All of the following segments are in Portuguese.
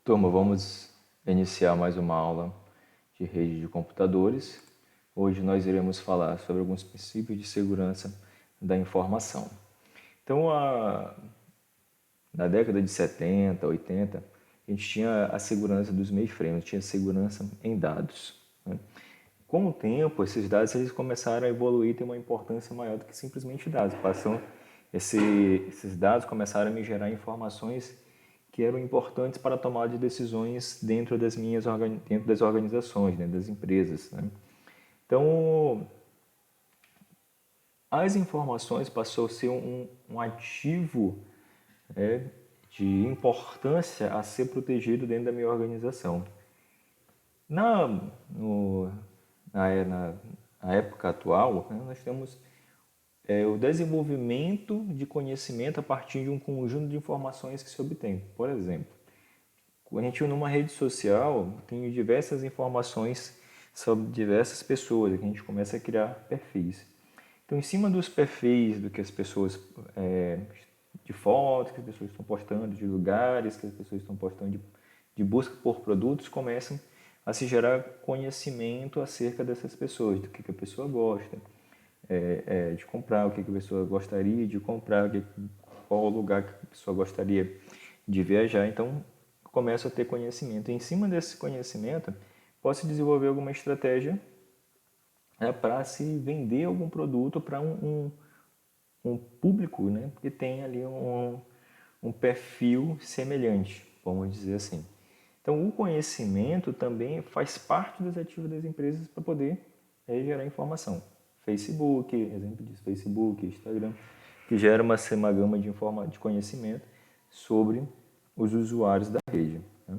Turma, vamos iniciar mais uma aula de rede de computadores. Hoje nós iremos falar sobre alguns princípios de segurança da informação. Então, na década de 70, 80, a gente tinha a segurança dos mainframes, tinha segurança em dados, né? Com o tempo, esses dados eles começaram a evoluir e ter uma importância maior do que simplesmente dados. Esses dados começaram a me gerar informações que eram importantes para a tomada de decisões dentro das organizações, dentro das empresas, né? Então, as informações passou a ser um ativo, né, de importância a ser protegido dentro da minha organização. Na, no, na época atual, né, nós temos o desenvolvimento de conhecimento a partir de um conjunto de informações que se obtém. Por exemplo, a gente numa rede social tem diversas informações sobre diversas pessoas, a gente começa a criar perfis. Então, em cima dos perfis do que as pessoas, de fotos que as pessoas estão postando, de lugares que as pessoas estão postando, de busca por produtos, começam a se gerar conhecimento acerca dessas pessoas, do que a pessoa gosta de comprar, o que a pessoa gostaria de comprar, qual o lugar que a pessoa gostaria de viajar. Então, começo a ter conhecimento. E em cima desse conhecimento, posso desenvolver alguma estratégia, para se vender algum produto para um público, né, que tem ali um perfil semelhante, vamos dizer assim. Então, o conhecimento também faz parte das atividades das empresas para poder gerar informação. Facebook, exemplo disso, Facebook, Instagram, que gera uma gama de conhecimento sobre os usuários da rede, né?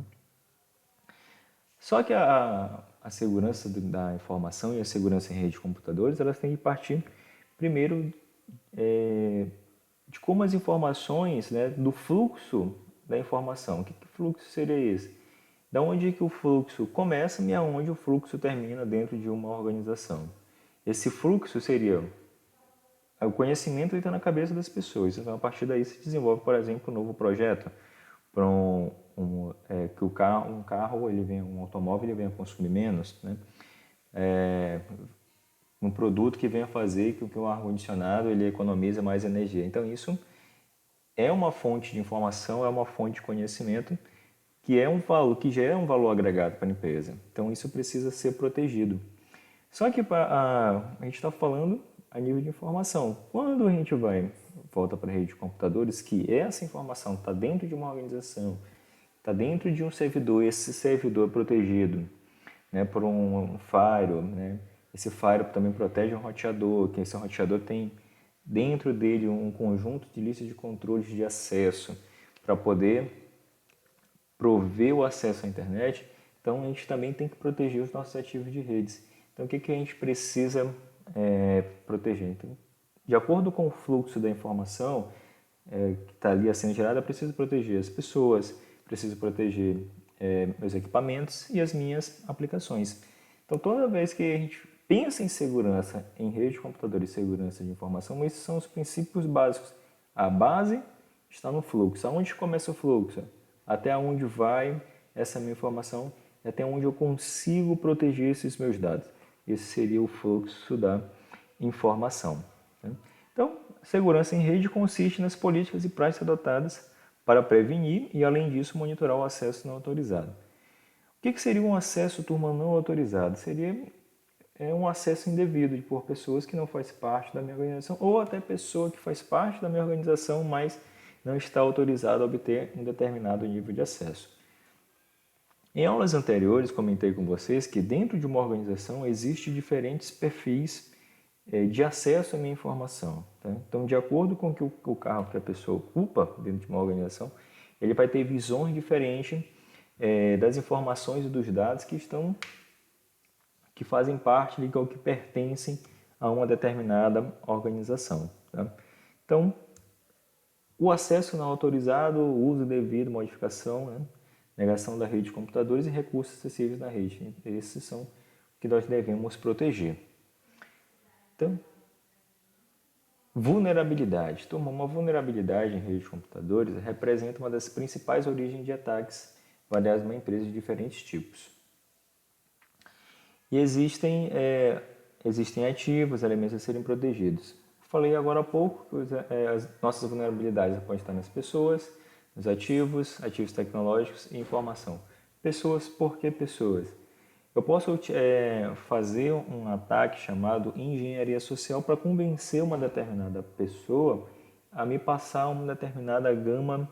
Só que a segurança da informação e a segurança em rede de computadores, elas têm que partir primeiro de como as informações, né, do fluxo da informação. Que fluxo seria esse? Da onde que o fluxo começa e aonde o fluxo termina dentro de uma organização. Esse fluxo seria o conhecimento que está na cabeça das pessoas. Então, a partir daí se desenvolve, por exemplo, um novo projeto para que um carro, um automóvel, ele venha consumir menos, né? Um produto que venha fazer com que o ar-condicionado ele economize mais energia. Então, isso é uma fonte de informação, é uma fonte de conhecimento que é um valor, que gera um valor agregado para a empresa. Então, isso precisa ser protegido. Só que a gente está falando a nível de informação. Quando a gente volta para a rede de computadores, que essa informação está dentro de uma organização, está dentro de um servidor, esse servidor é protegido, né, por um firewall, né? Esse firewall também protege um roteador, que esse roteador tem dentro dele um conjunto de listas de controles de acesso para poder prover o acesso à internet. Então, a gente também tem que proteger os nossos ativos de redes. Então, o que a gente precisa proteger? Então, de acordo com o fluxo da informação que está ali sendo gerada, eu preciso proteger as pessoas, preciso proteger meus equipamentos e as minhas aplicações. Então, toda vez que a gente pensa em segurança, em rede de computador e segurança de informação, esses são os princípios básicos. A base está no fluxo. Aonde começa o fluxo? Até onde vai essa minha informação? Até onde eu consigo proteger esses meus dados? Esse seria o fluxo da informação, né? Então, segurança em rede consiste nas políticas e práticas adotadas para prevenir e, além disso, monitorar o acesso não autorizado. O que seria um acesso, turma, não autorizado? Seria um acesso indevido por pessoas que não fazem parte da minha organização ou até pessoa que faz parte da minha organização, mas não está autorizada a obter um determinado nível de acesso. Em aulas anteriores, comentei com vocês que dentro de uma organização existem diferentes perfis de acesso à minha informação, tá? Então, de acordo com o cargo que a pessoa ocupa dentro de uma organização, ele vai ter visões diferentes das informações e dos dados que fazem parte ou que pertencem a uma determinada organização, tá? Então, o acesso não autorizado, o uso devido, modificação, né? Negação da rede de computadores e recursos acessíveis na rede. Esses são que nós devemos proteger. Então, vulnerabilidade. Então, uma vulnerabilidade em rede de computadores representa uma das principais origens de ataques variadas numa empresa de diferentes tipos. E existem ativos, elementos a serem protegidos. Falei agora há pouco que as nossas vulnerabilidades podem estar nas pessoas, nos ativos, ativos tecnológicos e informação. Pessoas, por que pessoas? Eu posso fazer um ataque chamado engenharia social para convencer uma determinada pessoa a me passar uma determinada gama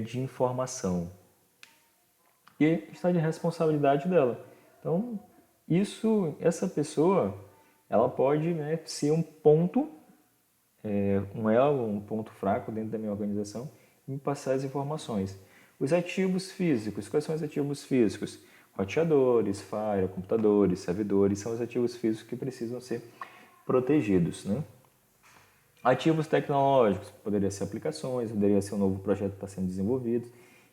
de informação. E está de responsabilidade dela. Então, essa pessoa, ela pode, né, ser um ponto, um elo, um ponto fraco dentro da minha organização e me passar as informações. Os ativos físicos, quais são os ativos físicos? Roteadores, firewall, computadores, servidores, são os ativos físicos que precisam ser protegidos, né? Ativos tecnológicos, poderia ser aplicações, poderia ser um novo projeto que está sendo desenvolvido.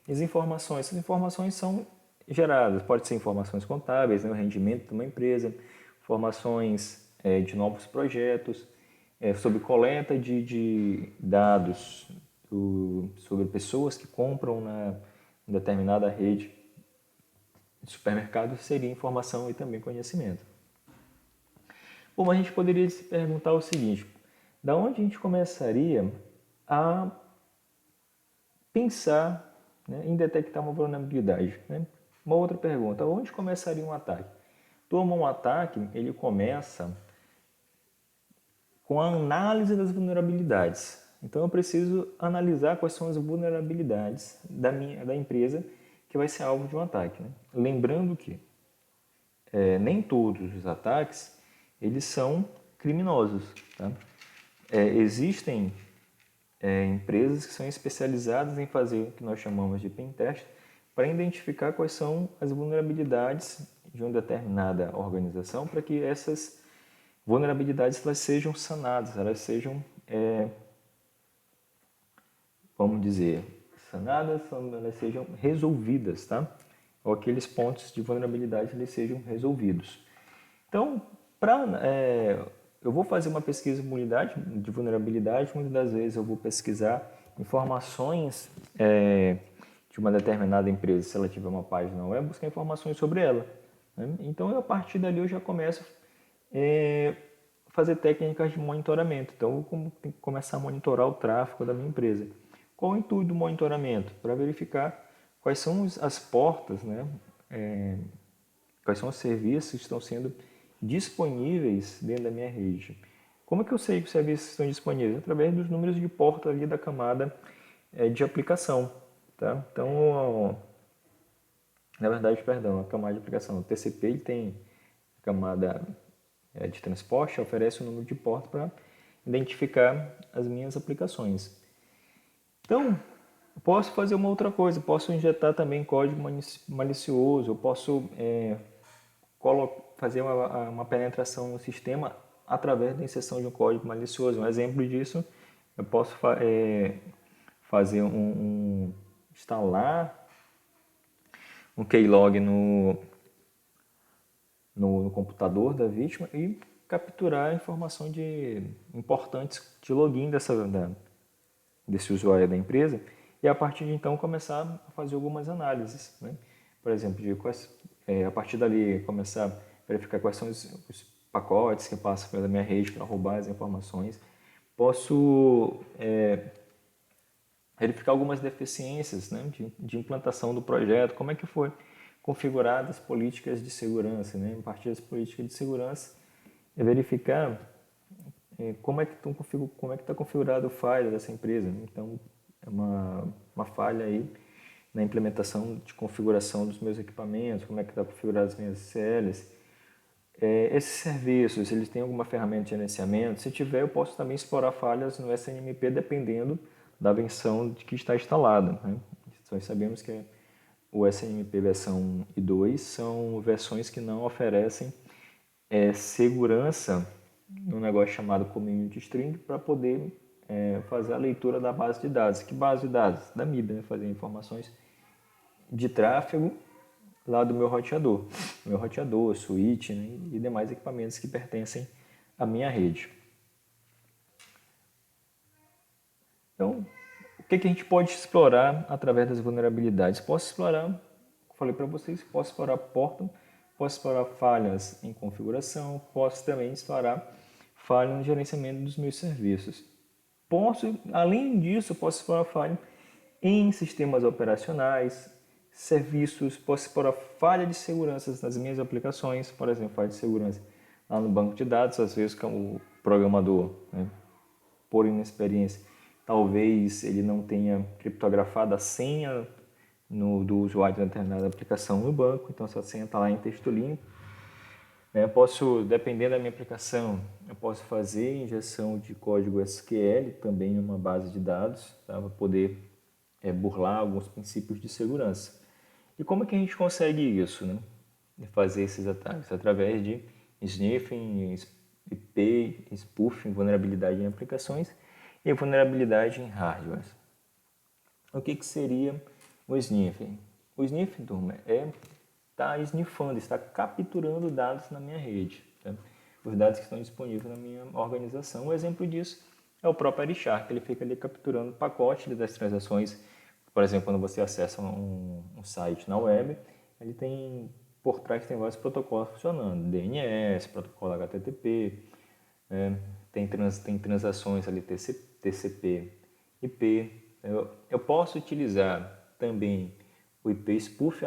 E as informações, essas informações são geradas, pode ser informações contábeis, né, o rendimento de uma empresa, informações de novos projetos, sobre coleta de dados sobre pessoas que compram na determinada rede de supermercados, seria informação e também conhecimento. Bom, a gente poderia se perguntar o seguinte: da onde a gente começaria a pensar, né, em detectar uma vulnerabilidade? Né? Uma outra pergunta: onde começaria um ataque? Um ataque, ele começa com a análise das vulnerabilidades. Então eu preciso analisar quais são as vulnerabilidades da empresa que vai ser alvo de um ataque. Né? Lembrando que nem todos os ataques eles são criminosos. Tá? Existem empresas que são especializadas em fazer o que nós chamamos de pentest para identificar quais são as vulnerabilidades de uma determinada organização para que essas vulnerabilidades elas sejam sanadas, elas sejam, vamos dizer, elas sejam resolvidas, tá? Ou aqueles pontos de vulnerabilidade eles sejam resolvidos. Então, eu vou fazer uma pesquisa de vulnerabilidade, muitas das vezes eu vou pesquisar informações de uma determinada empresa, se ela tiver uma página web, buscar informações sobre ela. Né? Então, a partir dali eu já começo a fazer técnicas de monitoramento. Então, eu tenho que começar a monitorar o tráfego da minha empresa. Qual o intuito do monitoramento? Para verificar quais são as portas, né? Quais são os serviços que estão sendo disponíveis dentro da minha rede. Como é que eu sei que os serviços estão disponíveis? Através dos números de porta ali da camada de aplicação. Tá? Então, na verdade, a camada de aplicação. O TCP ele tem a camada de transporte, oferece o número de porta para identificar as minhas aplicações. Então, eu posso fazer uma outra coisa, eu posso injetar também código malicioso, eu posso fazer uma penetração no sistema através da inserção de um código malicioso. Um exemplo disso, eu posso fazer instalar um keylog no computador da vítima e capturar a informação importantes de login desse usuário da empresa e a partir de então começar a fazer algumas análises, né? Por exemplo, a partir dali começar a verificar quais são os pacotes que passam pela minha rede para roubar as informações. Posso verificar algumas deficiências, né, de implantação do projeto, como é que foi configuradas as políticas de segurança, né? A partir das políticas de segurança, verificar como é que está configurado o firewall dessa empresa. Né? Então, é uma falha aí na implementação de configuração dos meus equipamentos, como é que está configurado as minhas CLs. Esses serviços, eles têm alguma ferramenta de gerenciamento? Se tiver, eu posso também explorar falhas no SNMP dependendo da versão que está instalada. Né? Nós sabemos que o SNMP versão 1 e 2 são versões que não oferecem segurança num negócio chamado Community String para poder fazer a leitura da base de dados. Que base de dados? Da MIB, né? Fazer informações de tráfego lá do meu roteador, switch, né? E demais equipamentos que pertencem à minha rede. Então, o que a gente pode explorar através das vulnerabilidades? Posso explorar falei para vocês, posso explorar porta, posso explorar falhas em configuração, posso também explorar falhas no gerenciamento dos meus serviços. Além disso, posso explorar falha em sistemas operacionais, serviços, posso explorar falha de segurança nas minhas aplicações, por exemplo, falha de segurança lá no banco de dados, às vezes o programador, né, por inexperiência, talvez ele não tenha criptografado a senha do usuário de determinada aplicação no banco, então essa senha está lá em texto limpo. Eu posso, dependendo da minha aplicação, eu posso fazer injeção de código SQL também em uma base de dados, tá, para poder burlar alguns princípios de segurança. E como é que a gente consegue isso, né? Fazer esses ataques? Através de sniffing, IP, spoofing, vulnerabilidade em aplicações e vulnerabilidade em hardware. O que seria o sniffing? O sniffing, turma, está sniffando, está capturando dados na minha rede, tá? Os dados que estão disponíveis na minha organização. Um exemplo disso é o próprio Wireshark, ele fica ali capturando o pacote das transações. Por exemplo, quando você acessa um site na web, ele tem, por trás tem vários protocolos funcionando, DNS, protocolo HTTP, tem transações ali TCP, IP. Eu posso utilizar também o IP spoof,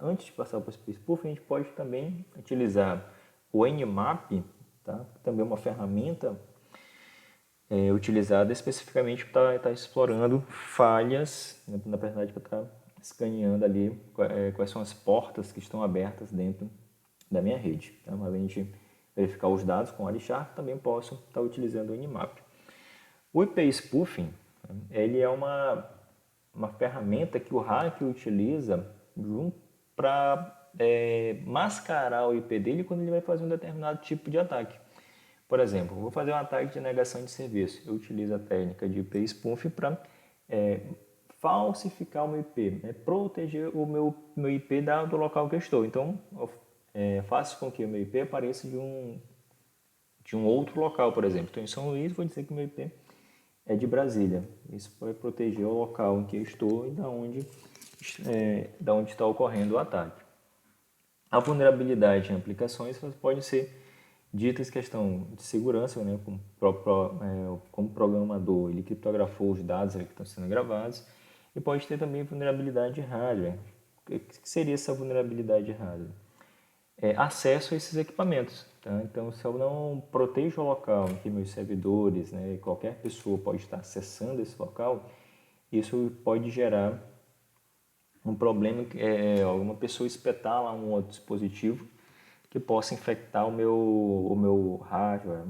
antes de passar para o IP spoof, a gente pode também utilizar o Nmap, tá? Também uma ferramenta utilizada especificamente para estar explorando falhas, né? Na verdade, para estar escaneando ali quais são as portas que estão abertas dentro da minha rede. Tá? Além de verificar os dados com o Wireshark, também posso estar utilizando o Nmap. O IP spoofing, ele é uma ferramenta que o hacker utiliza para mascarar o IP dele quando ele vai fazer um determinado tipo de ataque. Por exemplo, vou fazer um ataque de negação de serviço. Eu utilizo a técnica de IP spoofing para falsificar o meu IP, né? Proteger o meu IP do local que eu estou. Então, faço com que o meu IP apareça de um outro local, por exemplo. Estou em São Luís, vou dizer que o meu IP é de Brasília. Isso vai proteger o local em que eu estou e da onde está ocorrendo o ataque. A vulnerabilidade em aplicações pode ser ditas questão de segurança, né? Como programador, ele criptografou os dados que estão sendo gravados, e pode ter também vulnerabilidade de hardware. O que seria essa vulnerabilidade de hardware? Acesso a esses equipamentos. Tá? Então, se eu não protejo o local em que meus servidores, né, qualquer pessoa pode estar acessando esse local, isso pode gerar um problema que alguma pessoa espetar lá um outro dispositivo que possa infectar o meu hardware,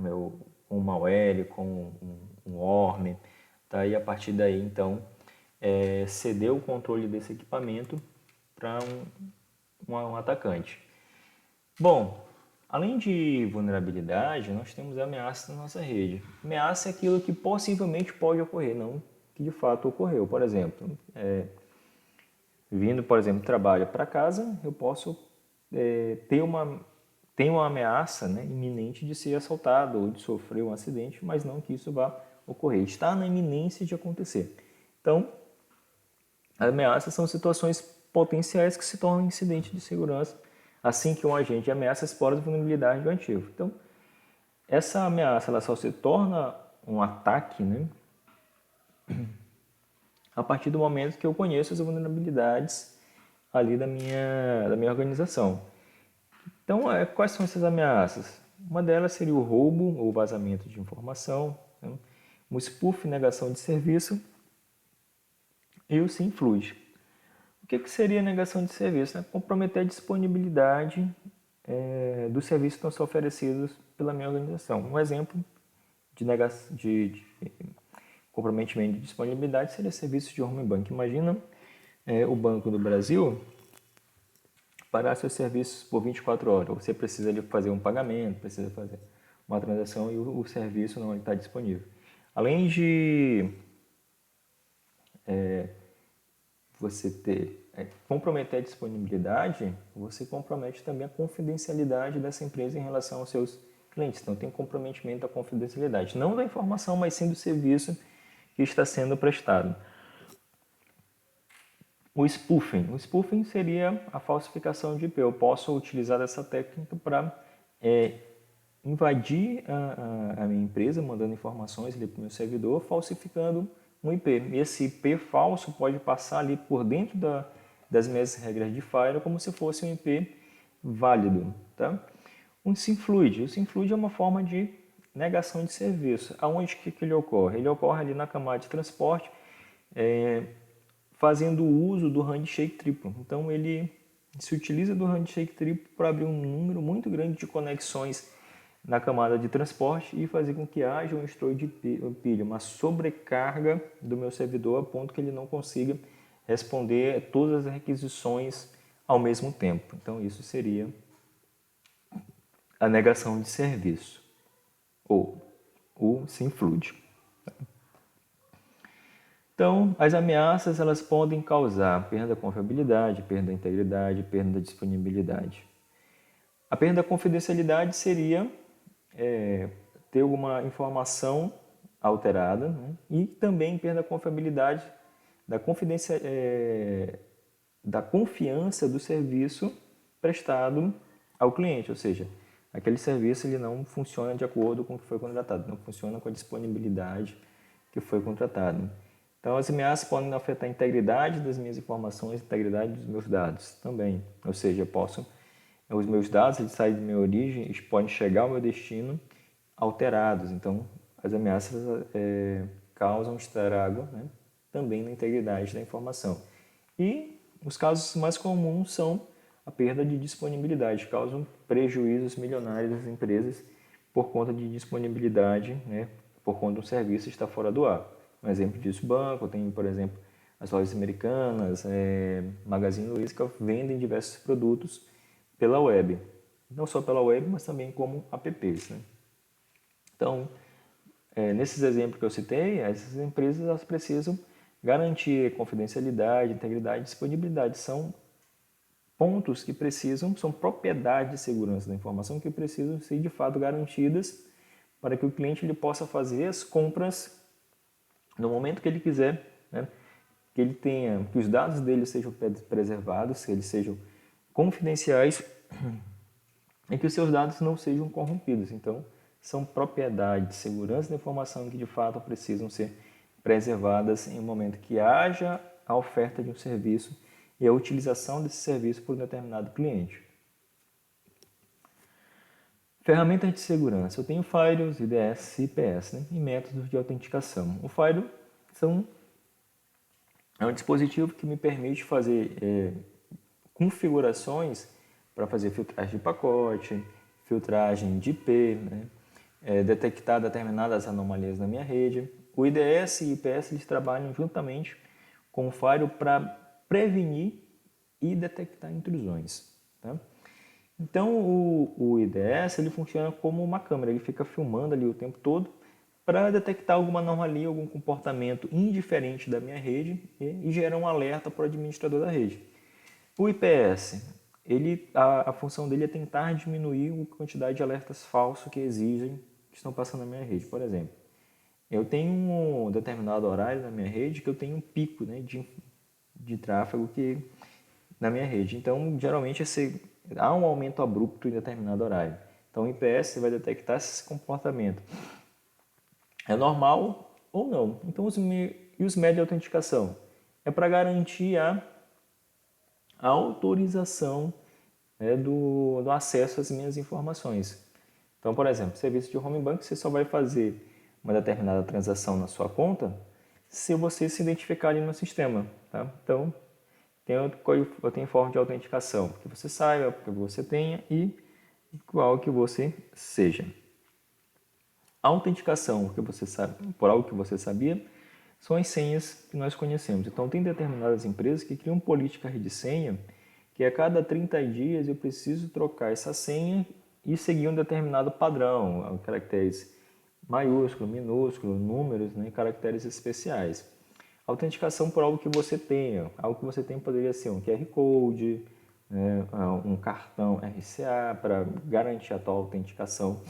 com um malware, com um worm, tá? E a partir daí, então, ceder o controle desse equipamento para um atacante. Bom, além de vulnerabilidade, nós temos ameaças na nossa rede. Ameaça é aquilo que possivelmente pode ocorrer, não que de fato ocorreu. Por exemplo, vindo, por exemplo, trabalho para casa, eu posso ter uma ameaça, né, iminente de ser assaltado ou de sofrer um acidente, mas não que isso vá ocorrer. Está na iminência de acontecer. Então, ameaças são situações potenciais que se tornam incidente de segurança assim que um agente de ameaça explora a vulnerabilidade do ativo. Então, essa ameaça ela só se torna um ataque, né, a partir do momento que eu conheço as vulnerabilidades ali da minha organização. Então, quais são essas ameaças? Uma delas seria o roubo ou vazamento de informação, né? Um spoof, negação de serviço e o SYNFLUID. O que seria negação de serviço? Comprometer a disponibilidade dos serviços que estão sendo oferecidos pela minha organização. Um exemplo de comprometimento de disponibilidade seria serviço de home bank. Imagina o Banco do Brasil parar seus serviços por 24 horas. Você precisa ali fazer um pagamento, precisa fazer uma transação e o serviço não está disponível. Além de você comprometer a disponibilidade, você compromete também a confidencialidade dessa empresa em relação aos seus clientes. Então, tem um comprometimento da confidencialidade, não da informação, mas sim do serviço que está sendo prestado. O spoofing. O spoofing seria a falsificação de IP. Eu posso utilizar essa técnica para invadir a minha empresa, mandando informações ali para o meu servidor, falsificando um IP. Esse IP falso pode passar ali por dentro das minhas regras de firewall como se fosse um IP válido. Tá? O SymFluid. O SymFluid é uma forma de negação de serviço. Aonde que ele ocorre? Ele ocorre ali na camada de transporte, fazendo uso do handshake triplo. Então, ele se utiliza do handshake triplo para abrir um número muito grande de conexões na camada de transporte e fazer com que haja um estouro de pilha, uma sobrecarga do meu servidor a ponto que ele não consiga responder todas as requisições ao mesmo tempo. Então, isso seria a negação de serviço, ou o SymFluid. Então, as ameaças elas podem causar perda da confiabilidade, perda da integridade, perda da disponibilidade. A perda da confidencialidade seria ter alguma informação alterada, né? E também perda da confiabilidade, da confiança do serviço prestado ao cliente, ou seja, aquele serviço ele não funciona de acordo com o que foi contratado, não funciona com a disponibilidade que foi contratado. Então, as ameaças podem afetar a integridade das minhas informações, a integridade dos meus dados também. Ou seja, os meus dados eles saem da minha origem, eles podem chegar ao meu destino alterados. Então, as ameaças causam estrago, né, também na integridade da informação. E os casos mais comuns são a perda de disponibilidade, causam prejuízos milionários às empresas por conta de disponibilidade, né, por conta do serviço estar fora do ar. Um exemplo disso, banco, tem, por exemplo, as lojas americanas, Magazine Luiza, que vendem diversos produtos pela web. Não só pela web, mas também como apps. Né? Então, nesses exemplos que eu citei, essas empresas elas precisam garantir confidencialidade, integridade e disponibilidade. São pontos que são propriedades de segurança da informação que precisam ser de fato garantidas para que o cliente ele possa fazer as compras no momento que ele quiser, né? Que os dados dele sejam preservados, que eles sejam confidenciais e que os seus dados não sejam corrompidos. Então, são propriedades de segurança da informação que de fato precisam ser preservadas em um momento que haja a oferta de um serviço e a utilização desse serviço por um determinado cliente. Ferramentas de segurança. Eu tenho firewalls, IDS, IPS, né? E métodos de autenticação. O firewall é um dispositivo que me permite fazer configurações para fazer filtragem de pacote, filtragem de IP, né? Detectar determinadas anomalias na minha rede. O IDS e IPS eles trabalham juntamente com o firewall para prevenir e detectar intrusões. Tá? Então, o IDS ele funciona como uma câmera, ele fica filmando ali o tempo todo para detectar alguma anomalia, algum comportamento indiferente da minha rede e gerar um alerta para o administrador da rede. O IPS, a função dele é tentar diminuir a quantidade de alertas falsos que estão passando na minha rede. Por exemplo, eu tenho um determinado horário na minha rede que eu tenho um pico, né, de tráfego na minha rede. Então, geralmente, há um aumento abrupto em determinado horário. Então, o IPS vai detectar esse comportamento. É normal ou não? Então, os métodos de autenticação? É para garantir a autorização, né, do acesso às minhas informações. Então, por exemplo, serviço de home bank, você só vai fazer uma determinada transação na sua conta se você se identificar ali no sistema. Tá? Então, eu tenho forma de autenticação, que você saiba, que você tenha e qual que você seja. A autenticação que você sabe, por algo que você sabia são as senhas que nós conhecemos. Então, tem determinadas empresas que criam política de senha que a cada 30 dias eu preciso trocar essa senha e seguir um determinado padrão, caracteres maiúsculos, minúsculos, números, né, caracteres especiais. Autenticação por algo que você tenha. Algo que você tem poderia ser um QR Code, né, um cartão RCA para garantir a tua autenticação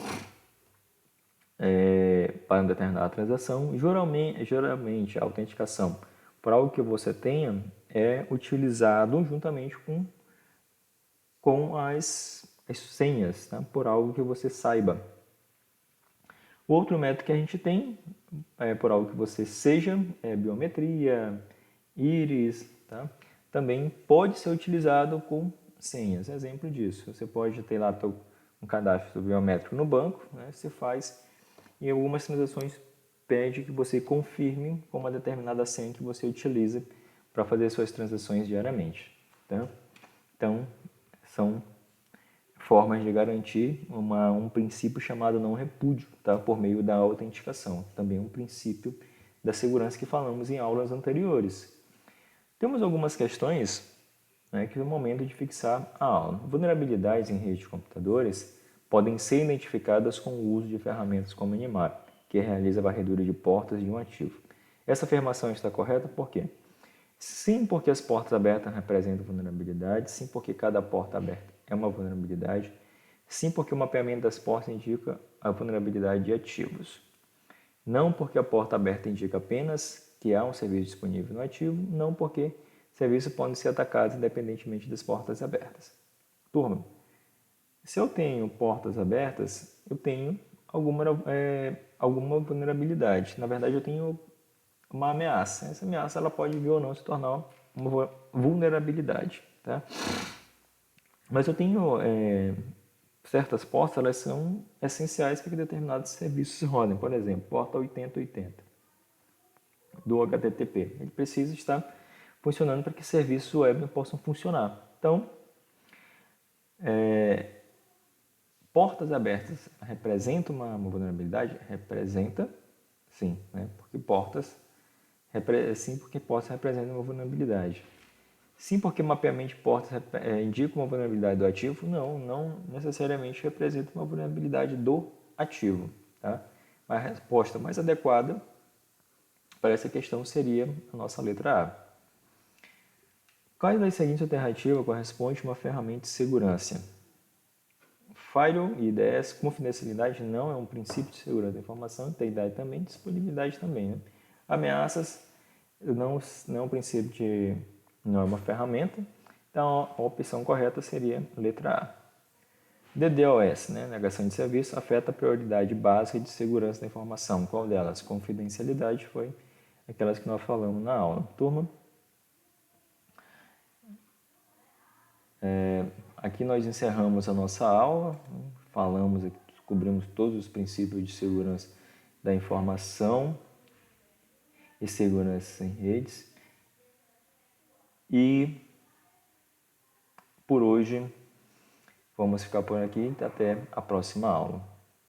para uma determinada transação. Geralmente, a autenticação por algo que você tenha é utilizado juntamente com as senhas, tá? Por algo que você saiba. O outro método que a gente tem é por algo que você seja, biometria, íris, tá? Também pode ser utilizado com senhas. Exemplo disso, você pode ter lá um cadastro biométrico no banco, né? Você faz, e algumas transações pede que você confirme com uma determinada senha que você utiliza para fazer suas transações diariamente, tá? Então, são formas de garantir um princípio chamado não repúdio, tá? Por meio da autenticação. Também um princípio da segurança que falamos em aulas anteriores. Temos algumas questões, né, que é o momento de fixar a aula. Vulnerabilidades em redes de computadores podem ser identificadas com o uso de ferramentas como Nmap, que realiza a varredura de portas de um ativo. Essa afirmação está correta por quê? Sim, porque as portas abertas representam vulnerabilidade. Sim, porque cada porta aberta é uma vulnerabilidade. Sim, porque o mapeamento das portas indica a vulnerabilidade de ativos. Não porque a porta aberta indica apenas que há um serviço disponível no ativo. Não porque serviços podem ser atacados independentemente das portas abertas. Turma, se eu tenho portas abertas, eu tenho alguma vulnerabilidade. Na verdade, eu tenho uma ameaça. Essa ameaça ela pode vir ou não se tornar uma vulnerabilidade, tá? Mas eu tenho certas portas, elas são essenciais para que determinados serviços rodem. Por exemplo, porta 8080 do HTTP. Ele precisa estar funcionando para que serviços web possam funcionar. Então, portas abertas representam uma vulnerabilidade? Representa, sim, né? Porque portas representam uma vulnerabilidade. Sim, porque mapeamento de portas indica uma vulnerabilidade do ativo? Não necessariamente representa uma vulnerabilidade do ativo. Tá? A resposta mais adequada para essa questão seria a nossa letra A. Quais das seguintes alternativas corresponde a uma ferramenta de segurança? Firewall e IDS, confidencialidade não é um princípio de segurança da informação, integridade também, disponibilidade também. Né? Ameaças não é um princípio de... não é uma ferramenta, então a opção correta seria letra A. DDoS, né? Negação de serviço, afeta a prioridade básica de segurança da informação. Qual delas? Confidencialidade foi aquelas que nós falamos na aula. Turma, aqui nós encerramos a nossa aula, falamos, descobrimos todos os princípios de segurança da informação e segurança em redes. E por hoje vamos ficar por aqui, até a próxima aula.